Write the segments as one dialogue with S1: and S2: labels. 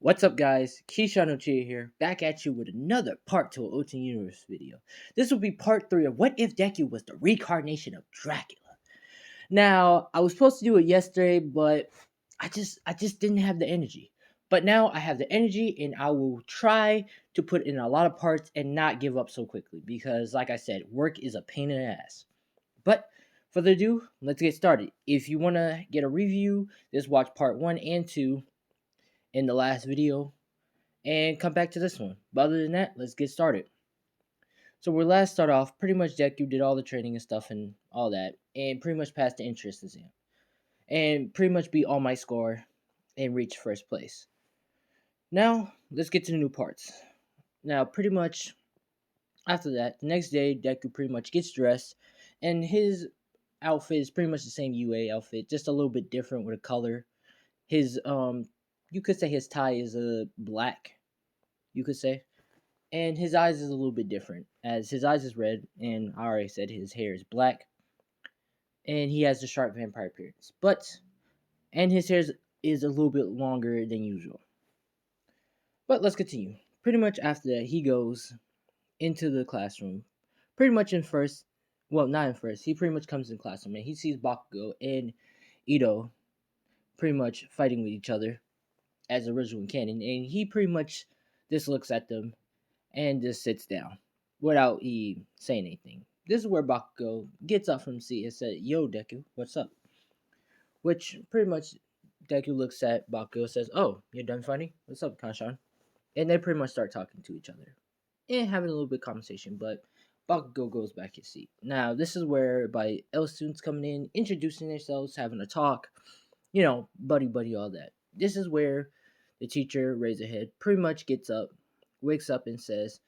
S1: What's up, guys? Keyshawn Ochia here, back at you with another part to an Ocean Universe video. This will be part 3 of What If Deku was the Reincarnation of Dracula. Now, I was supposed to do it yesterday, but I just didn't have the energy. But now I have the energy, and I will try to put in a lot of parts and not give up so quickly because, like I said, work is a pain in the ass. But further ado, let's get started. If you want to get a review, just watch part 1 and 2 in the last video and come back to this one. But other than that, let's get started. So we last start off, pretty much Deku did all the training and stuff and all that, and pretty much passed the entrance exam, and pretty much beat All Might score and reached first place. Now let's get to the new parts. Now pretty much after that, the next day Deku pretty much gets dressed, and his outfit is pretty much the same UA outfit, just a little bit different with a color. His you could say his tie is black, you could say. And his eyes is a little bit different, as his eyes is red, and I already said his hair is black, and he has the sharp vampire appearance. And his hair is a little bit longer than usual. But let's continue. Pretty much after that, he goes into the classroom. Pretty much in first, well, not in first, he pretty much comes in classroom, and he sees Bakugou and Ito pretty much fighting with each other as original canon, and he pretty much just looks at them and just sits down without saying anything. This is where Bakugou gets up from his seat and said, "Yo, Deku, what's up?" Which pretty much Deku looks at Bakugou and says, "Oh, you're done fighting? What's up, Kanshan?" And they pretty much start talking to each other and having a little bit of conversation, but Bakugou goes back his seat. Now, this is where everybody else students coming in, introducing themselves, having a talk, buddy, all that. This is where the teacher, Razorhead, pretty much gets up, wakes up, and says,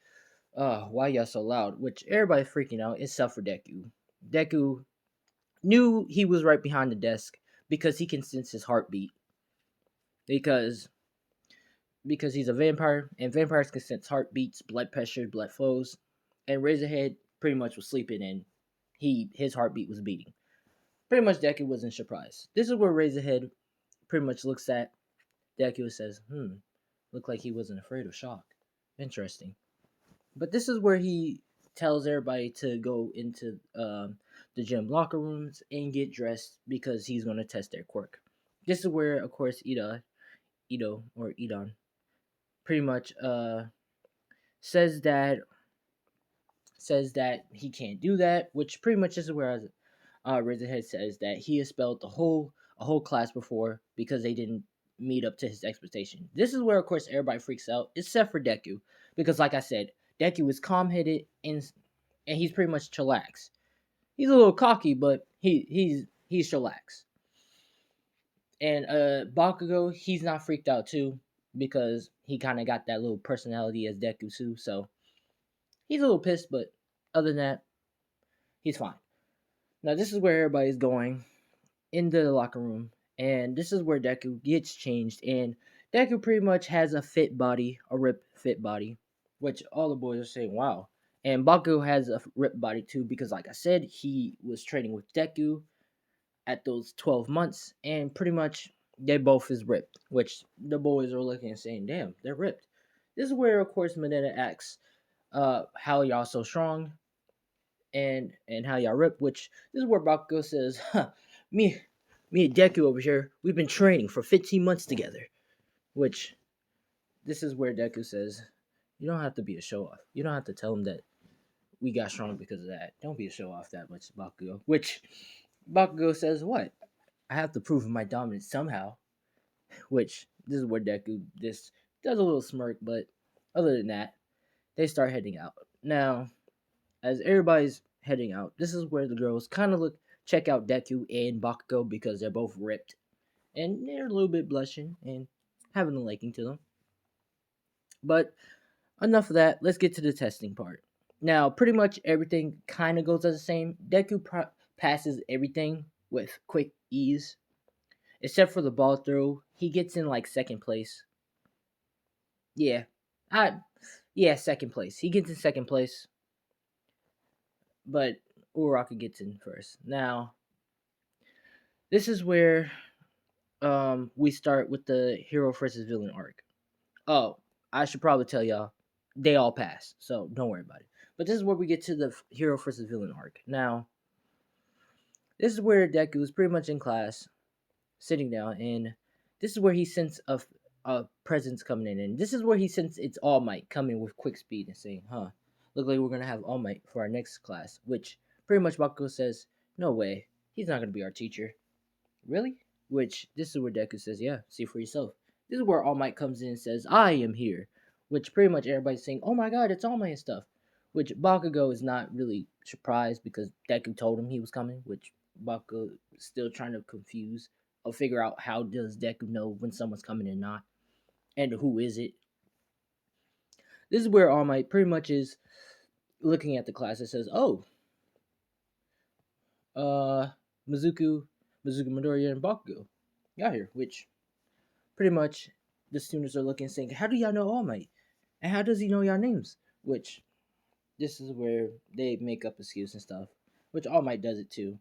S1: why y'all so loud? Which everybody's freaking out, except for Deku. Deku knew he was right behind the desk because he can sense his heartbeat. Because he's a vampire, and vampires can sense heartbeats, blood pressure, blood flows. And Razorhead pretty much was sleeping, and his heartbeat was beating. Pretty much Deku wasn't surprised. This is where Razorhead pretty much looks at Deku and says, looked like he wasn't afraid of shock. Interesting. But this is where he tells everybody to go into the gym locker rooms and get dressed because he's going to test their quirk. This is where, of course, Ito or Idon pretty much says that he can't do that, which pretty much is where Razorhead says that he has spelled a whole class before because they didn't meet up to his expectation. This is where, of course, everybody freaks out, except for Deku, because, like I said, Deku is calm-headed and he's pretty much chillax. He's a little cocky, but he's chillax. And Bakugou, he's not freaked out too because he kind of got that little personality as Deku too. So he's a little pissed, but other than that, he's fine. Now this is where everybody's going into the locker room, and this is where Deku gets changed. And Deku pretty much has a fit body, a ripped fit body, which all the boys are saying, wow. And Baku has a ripped body too because, like I said, he was training with Deku at those 12 months, and pretty much they both is ripped, which the boys are looking and saying, damn, they're ripped. This is where, of course, Mineta asks, how y'all so strong and how y'all ripped, which this is where Bakugo says, me and Deku over here, we've been training for 15 months together, which this is where Deku says, you don't have to be a show off. You don't have to tell him that we got strong because of that. Don't be a show off that much, Bakugo. Which Bakugo says, what? I have to prove my dominance somehow. Which this is where Deku this does a little smirk, but other than that, they start heading out. Now, as everybody's heading out, this is where the girls kind of check out Deku and Bakugo because they're both ripped. And they're a little bit blushing and having a liking to them. But enough of that. Let's get to the testing part. Now, pretty much everything kind of goes as the same. Deku passes everything with quick ease, except for the ball throw. He gets in like second place. Yeah, second place. He gets in second place, but Uraraka gets in first. Now, this is where we start with the hero versus villain arc. Oh, I should probably tell y'all, they all pass, so don't worry about it. But this is where we get to the hero versus villain arc. Now, this is where Deku is pretty much in class, sitting down, and this is where he senses a presence coming in, and this is where he senses it's All Might coming with quick speed and saying, "Huh, look like we're gonna have All Might for our next class." Which pretty much Bakugo says, "No way, he's not gonna be our teacher." Really? Which this is where Deku says, "Yeah, see for yourself." This is where All Might comes in and says, "I am here," which pretty much everybody's saying, "Oh my God, it's All Might and stuff." Which Bakugo is not really surprised because Deku told him he was coming. Which Bakugo is still trying to confuse or figure out how does Deku know when someone's coming and not, and who is it. This is where All Might pretty much is looking at the class. It says, "Oh, uh, Mizuku, Midoriya, and Bakugo got here," which pretty much the students are looking and saying, "How do y'all know All Might? And how does he know y'all names?" Which this is where they make up excuse and stuff, which All Might does it too.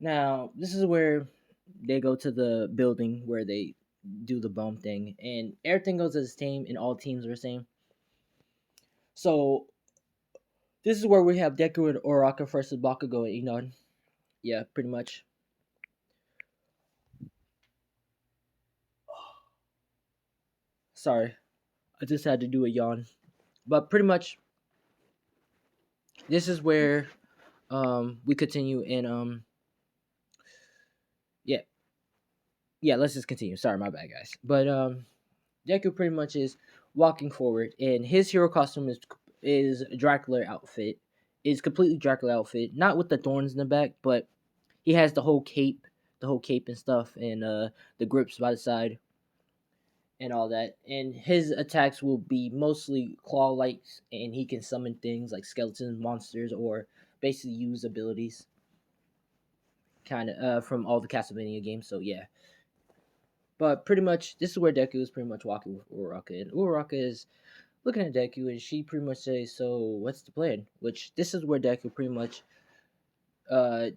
S1: Now, this is where they go to the building where they do the bomb thing, and everything goes as the same, and all teams are the same. So, this is where we have Deku and Uraraka versus Bakugo and Inon. Yeah, pretty much. Sorry, I just had to do a yawn. But pretty much, this is where we continue and yeah, yeah, let's just continue. Sorry, my bad, guys. But Deku pretty much is walking forward, and his hero costume is Dracula outfit. Is completely Dracula outfit, not with the thorns in the back, but he has the whole cape and stuff, and the grips by the side and all that. And his attacks will be mostly claw like, and he can summon things like skeletons, monsters, or basically use abilities, kind of from all the Castlevania games. So yeah, but pretty much this is where Deku is pretty much walking with Uraraka, and Uraraka is looking at Deku, and she pretty much says, "So what's the plan?" Which this is where Deku pretty much uh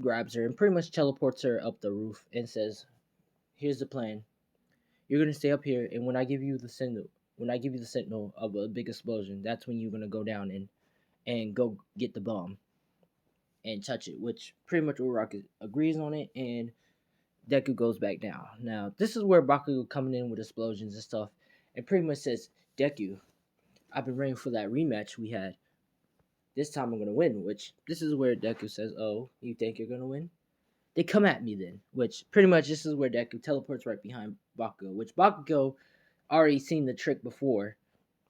S1: grabs her and pretty much teleports her up the roof and says, "Here's the plan. You're gonna stay up here, and when I give you the signal of a big explosion, that's when you're gonna go down and go get the bomb and touch it." Which pretty much Uraraka agrees on it, and Deku goes back down. Now, this is where Bakugo coming in with explosions and stuff, and pretty much says, "Deku, I've been waiting for that rematch we had. This time I'm gonna win." Which this is where Deku says, "Oh, you think you're gonna win? They come at me then." Which pretty much this is where Deku teleports right behind Bakugo, which Bakugo already seen the trick before.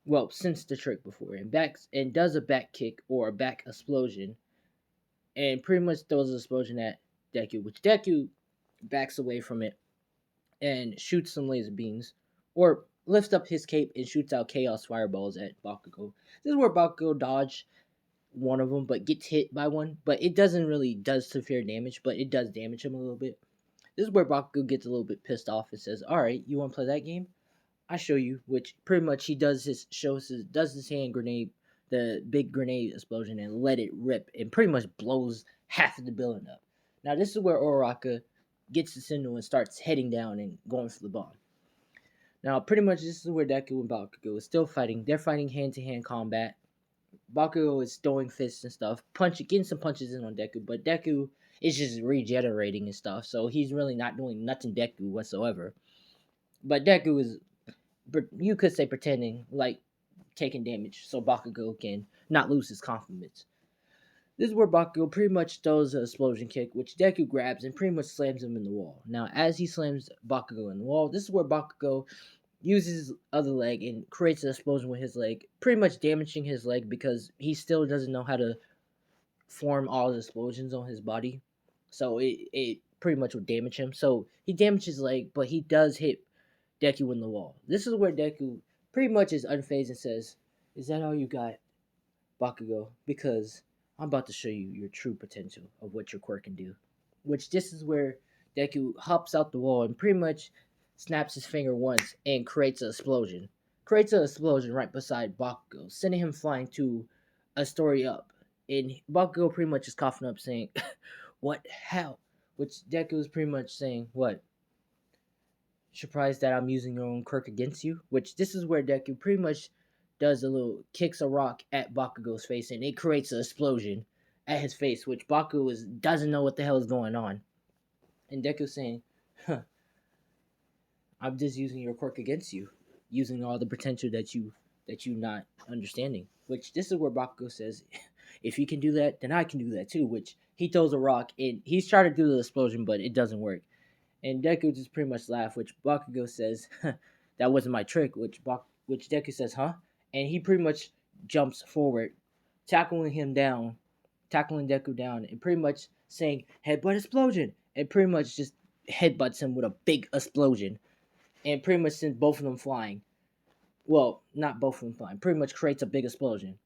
S1: Well, since the trick before, and backs and does a back kick or a back explosion, and pretty much throws an explosion at Deku, which Deku backs away from it and shoots some laser beams, or lifts up his cape and shoots out chaos fireballs at Bakugo. This is where Bakugo dodge one of them, but gets hit by one. But it doesn't really does severe damage, but it does damage him a little bit. This is where Bakugo gets a little bit pissed off and says, "All right, you want to play that game? I show you." Which pretty much he does his hand grenade, the big grenade explosion, and let it rip, and pretty much blows half of the building up. Now this is where Uraraka gets the signal and starts heading down and going for the bomb. Now pretty much this is where Deku and Bakugo is still fighting. They're fighting hand to hand combat. Bakugo is throwing fists and stuff, getting some punches in on Deku, but Deku is just regenerating and stuff, so he's really not doing nothing Deku whatsoever. But Deku is, you could say, pretending like taking damage so Bakugo can not lose his confidence. This is where Bakugo pretty much throws an explosion kick, which Deku grabs and pretty much slams him in the wall. Now, as he slams Bakugo in the wall, this is where Bakugo uses his other leg and creates an explosion with his leg, pretty much damaging his leg because he still doesn't know how to form all the explosions on his body. So it pretty much would damage him. So he damages his leg, but he does hit Deku in the wall. This is where Deku pretty much is unfazed and says, "Is that all you got, Bakugo? Because I'm about to show you your true potential of what your quirk can do." Which this is where Deku hops out the wall and pretty much snaps his finger once and creates an explosion. Creates an explosion right beside Bakugo, sending him flying to a story up. And Bakugo pretty much is coughing up saying, "What hell?" Which Deku is pretty much saying, "What? surprised that I'm using your own quirk against you. Which this is where Deku pretty much does a little kicks a rock at Bakugou's face, and it creates an explosion at his face, which Bakugo doesn't know what the hell is going on. And Deku's saying, huh, I'm just using your quirk against you, using all the potential that you not understanding. Which this is where Bakugo says, if you can do that, then I can do that too. Which he throws a rock and he's trying to do the explosion, but it doesn't work. And Deku just pretty much laughs, which Bakugo says, huh, that wasn't my trick. Which Deku says, huh? And he pretty much jumps forward, tackling him down, tackling Deku down, and pretty much saying headbutt explosion, and pretty much just headbutts him with a big explosion, and pretty much sends both of them flying. Well, not both of them flying. Pretty much creates a big explosion,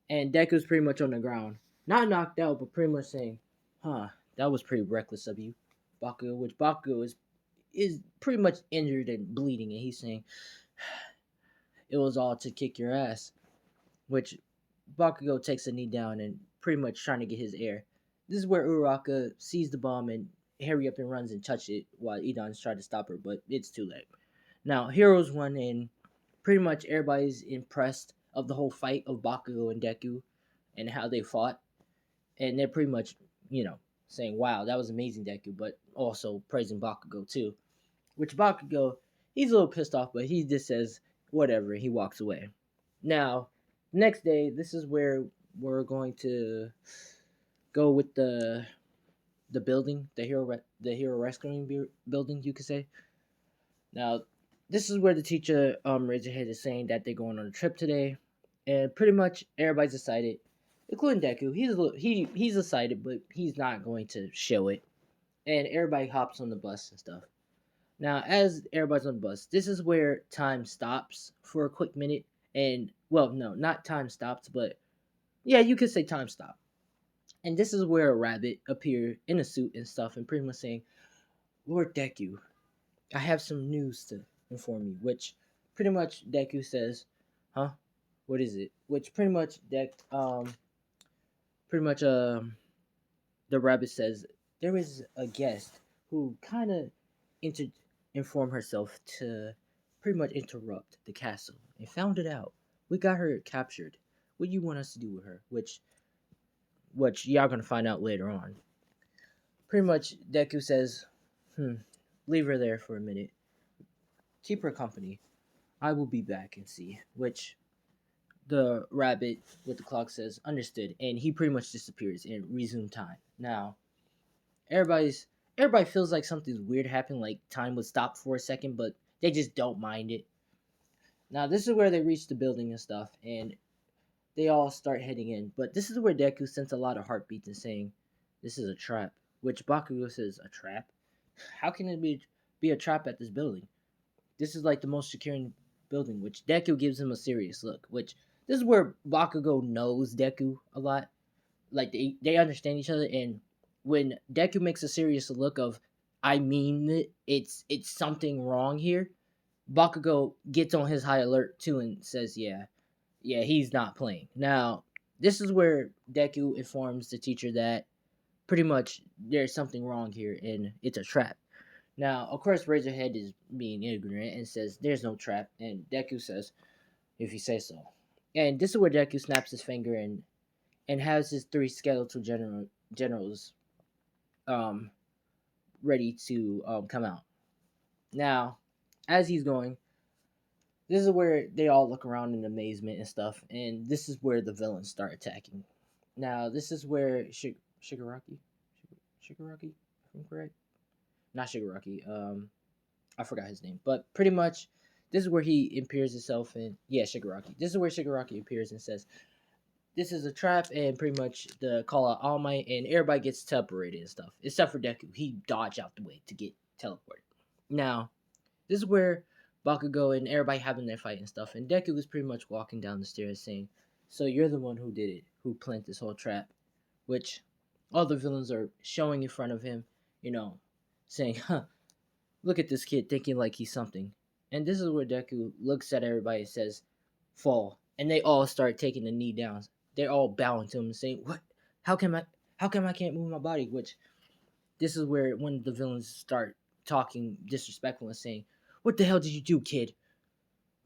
S1: and Deku's pretty much on the ground, not knocked out, but pretty much saying, "Huh, that was pretty reckless of you, Bakugo." Which Bakugo is pretty much injured and bleeding, and he's saying, "It was all to kick your ass." Which Bakugo takes a knee down and pretty much trying to get his air. This is where Uraraka sees the bomb and hurry up and runs and touch it while Edan's trying to stop her, but it's too late. Now, Heroes won, and pretty much everybody's impressed of the whole fight of Bakugo and Deku and how they fought. And they're pretty much, saying, wow, that was amazing, Deku, but also praising Bakugo too. Which Bakugo, he's a little pissed off, but he just says, whatever, he walks away. Now, next day, this is where we're going to go with the building, the hero rescuing building, you could say. Now, this is where the teacher Razorhead is saying that they're going on a trip today, and pretty much everybody's excited, including Deku. He's excited, but he's not going to show it. And everybody hops on the bus and stuff. Now, as everybody's on the bus, this is where time stops for a quick minute, and well, no, not time stops, but yeah, you could say time stop. And this is where a rabbit appeared in a suit and stuff, and pretty much saying, "Lord Deku, I have some news to inform you." Which pretty much Deku says, "Huh? What is it?" Which pretty much the rabbit says, "There is a guest who kind of inter- informed herself to pretty much interrupt the castle and found it out. We got her captured. What do you want us to do with her?" Which y'all gonna find out later on. Pretty much Deku says, leave her there for a minute. Keep her company. I will be back and see." Which the rabbit with the clock says, understood, and he pretty much disappears and resume time. Now, everybody's everybody feels like something's weird happened, like time would stop for a second, but they just don't mind it. Now, this is where they reach the building and stuff, and they all start heading in. But this is where Deku sends a lot of heartbeats and saying, "This is a trap." Which Bakugo says, "A trap? How can it be a trap at this building? This is like the most secure building." Which Deku gives him a serious look. Which this is where Bakugo knows Deku a lot. Like they understand each other, and when Deku makes a serious look of, I mean it, it's something wrong here. Bakugo gets on his high alert too and says, yeah, he's not playing. Now, this is where Deku informs the teacher that pretty much there's something wrong here and it's a trap. Now, of course, Razorhead is being ignorant and says there's no trap, and Deku says, if you say so. And this is where Deku snaps his finger and has his three skeletal generals um ready to come out. Now, as he's going, this is where they all look around in amazement and stuff, and this is where the villains start attacking. Now, this is where Shigaraki, Shigaraki, if I'm correct, not Shigaraki. I forgot his name, but pretty much this is where he appears himself in. Yeah, Shigaraki. This is where Shigaraki appears and says, "This is a trap," and pretty much the call out All Might, and everybody gets teleported and stuff, except for Deku. He dodged out the way to get teleported. Now, this is where Bakugo and everybody having their fight and stuff, and Deku was pretty much walking down the stairs saying, "So you're the one who did it, who planted this whole trap," which all the villains are showing in front of him, saying, "Huh, look at this kid thinking like he's something." And this is where Deku looks at everybody and says, "Fall," and they all start taking the knee down. They're all bowing to him and saying, "What? How come I? How come I can't move my body?" Which this is where one of the villains start talking disrespectful and saying, What the hell did you do, kid?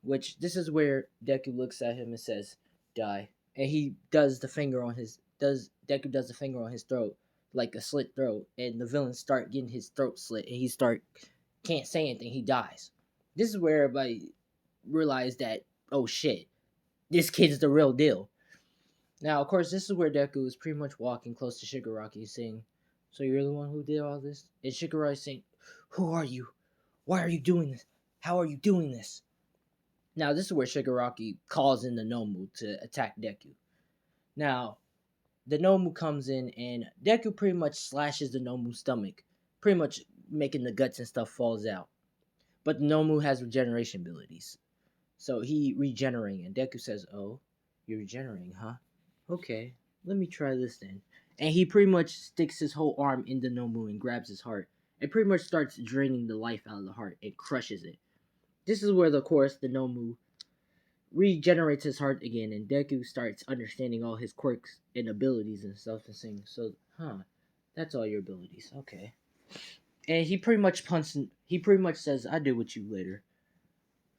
S1: Which this is where Deku looks at him and says, "Die." And he does the finger on his does Deku does the finger on his throat like a slit throat, and the villains start getting his throat slit, and he start can't say anything. He dies. This is where everybody realized that, oh shit, this kid's the real deal. Now, of course, this is where Deku is pretty much walking close to Shigaraki, saying, "So you're the one who did all this?" And Shigaraki saying, "Who are you? Why are you doing this? How are you doing this?" Now, this is where Shigaraki calls in the Nomu to attack Deku. Now, the Nomu comes in and Deku pretty much slashes the Nomu's stomach, pretty much making the guts and stuff falls out. But the Nomu has regeneration abilities. So he regenerating and Deku says, "Oh, you're regenerating, huh? Okay, let me try this then." And he pretty much sticks his whole arm in the Nomu and grabs his heart. It pretty much starts draining the life out of the heart. It crushes it. This is where, of course, the Nomu regenerates his heart again, and Deku starts understanding all his quirks and abilities and stuff and saying, "So, that's all your abilities, okay." And he pretty much he pretty much says, "I deal with you later.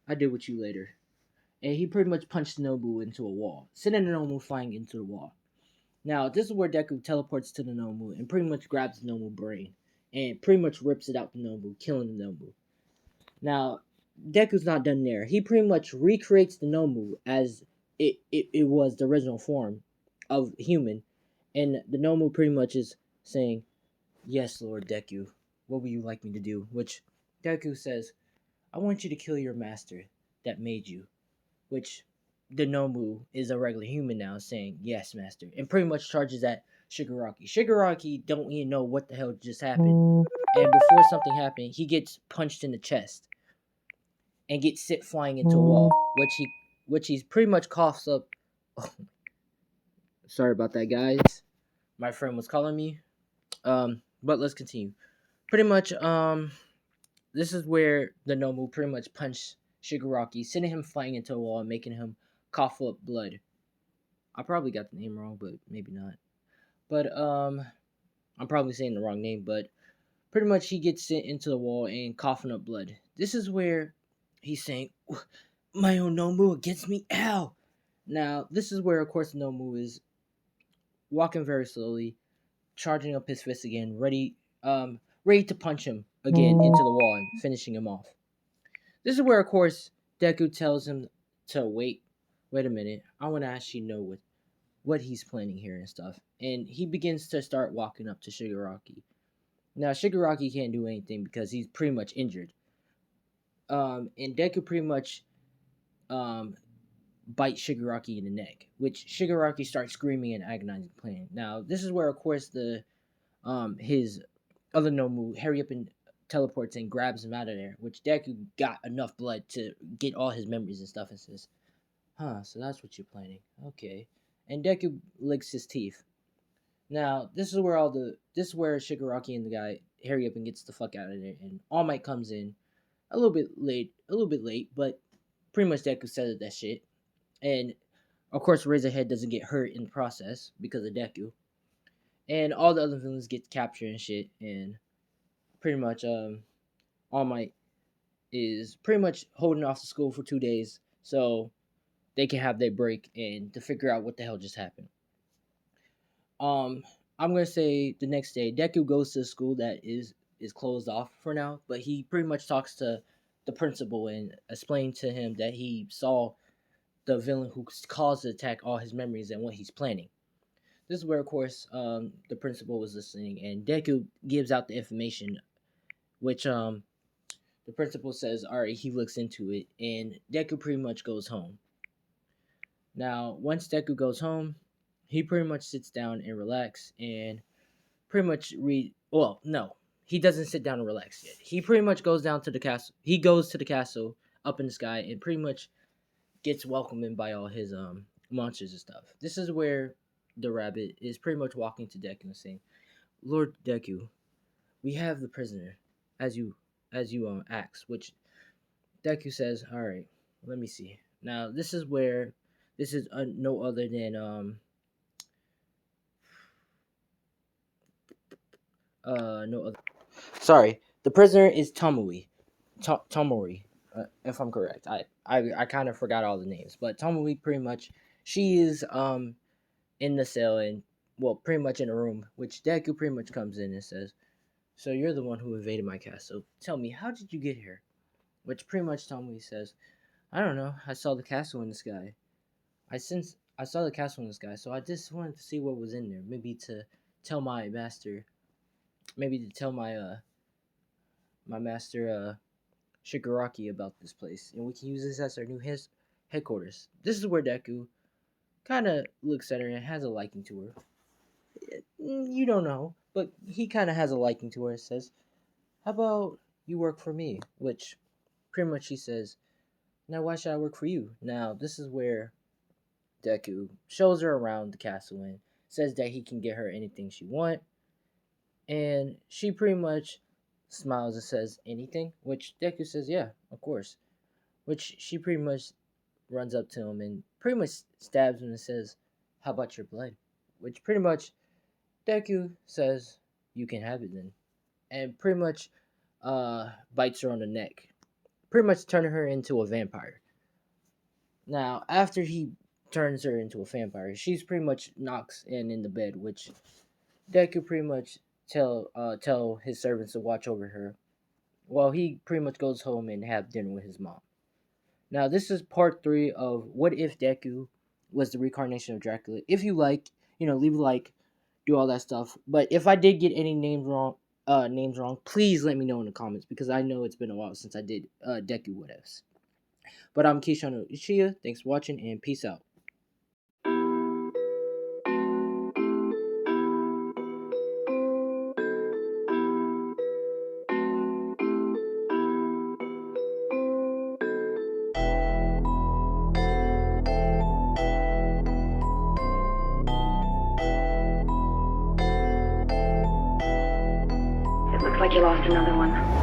S1: I deal with you later." And he pretty much punched Nobu into a wall, sending the Nomu flying into the wall. Now, this is where Deku teleports to the Nomu and pretty much grabs the Nomu brain and pretty much rips it out the Nomu, killing the Nomu. Now, Deku's not done there. He pretty much recreates the Nomu as it was the original form of human. And the Nomu pretty much is saying, "Yes, Lord Deku, what would you like me to do?" Which Deku says, "I want you to kill your master that made you." Which the Nomu is a regular human now saying, "Yes, master." And pretty much charges at Shigaraki. Shigaraki don't even know what the hell just happened. And before something happened, he gets punched in the chest and gets sent flying into a wall, which he pretty much coughs up. Oh, sorry about that, guys. My friend was calling me. But let's continue. Pretty much, this is where the Nomu pretty much punched Shigaraki, sending him flying into a wall and making him cough up blood. I probably got the name wrong, but maybe not. But I'm probably saying the wrong name, but pretty much he gets sent into the wall and coughing up blood. This is where he's saying, "My own Nomu against me, ow!" Now, this is where, of course, Nomu is walking very slowly, charging up his fist again, ready to punch him again into the wall and finishing him off. This is where, of course, Deku tells him to wait. Wait a minute, I want to actually know what he's planning here and stuff. And he begins to start walking up to Shigaraki. Now, Shigaraki can't do anything because he's pretty much injured. And Deku pretty much bites Shigaraki in the neck, which Shigaraki starts screaming and agonizing pain. Now, this is where, of course, the his other Nomu hurry up and teleports and grabs him out of there, which Deku got enough blood to get all his memories and stuff and says, "So that's what you're planning. Okay." And Deku licks his teeth. Now, this is where Shigaraki and the guy hurry up and gets the fuck out of there, and All Might comes in a little bit late, but pretty much Deku said that shit. And of course, Razorhead doesn't get hurt in the process because of Deku. And all the other villains get captured and shit, and pretty much All Might is pretty much holding off the school for 2 days so they can have their break and to figure out what the hell just happened. I'm gonna say the next day, Deku goes to a school that is closed off for now, but he pretty much talks to the principal and explains to him that he saw the villain who caused the attack, all his memories, and what he's planning. This is where, of course, the principal was listening, and Deku gives out the information, which the principal says, "All right," he looks into it, and Deku pretty much goes home. Now, once Deku goes home, he pretty much sits down and relax and pretty much read. Well, no, he doesn't sit down and relax yet. He pretty much goes down to the castle. He goes to the castle up in the sky and pretty much gets welcomed in by all his monsters and stuff. This is where the rabbit is pretty much walking to Deku and saying, "Lord Deku, we have the prisoner, as you asked." Which Deku says, "All right, let me see." Now this is where this is no other than no other. Sorry, the prisoner is Tomui. Tomori. if I'm correct. I kind of forgot all the names, but Tomoe pretty much she is in the cell and well pretty much in a room, which Deku pretty much comes in and says, "So you're the one who invaded my castle. Tell me, how did you get here?" Which pretty much Tomoe says, "I don't know. I saw the castle in the sky. I saw the castle in the sky, so I just wanted to see what was in there. Maybe to tell my master, maybe to tell my master Shigaraki about this place, and we can use this as our new headquarters." This is where Deku kind of looks at her and has a liking to her. You don't know, but he kind of has a liking to her and says, "How about you work for me?" Which pretty much he says, "Now why should I work for you?" Now this is where Deku shows her around the castle and says that he can get her anything she wants, and she pretty much smiles and says anything, which Deku says, "Yeah, of course." Which she pretty much runs up to him and pretty much stabs him and says, "How about your blood?" Which pretty much Deku says, "You can have it then," and pretty much bites her on the neck, pretty much turning her into a vampire. Now, after he turns her into a vampire, she's pretty much knocks in the bed, which Deku pretty much tell his servants to watch over her while he pretty much goes home and have dinner with his mom. Now, this is part 3 of What If Deku was the Reincarnation of Dracula. If you like, leave a like, do all that stuff. But if I did get any names wrong, please let me know in the comments because I know it's been a while since I did Deku What Ifs. But I'm Keishano Uchiha. Thanks for watching and peace out.
S2: It looks like you lost another one.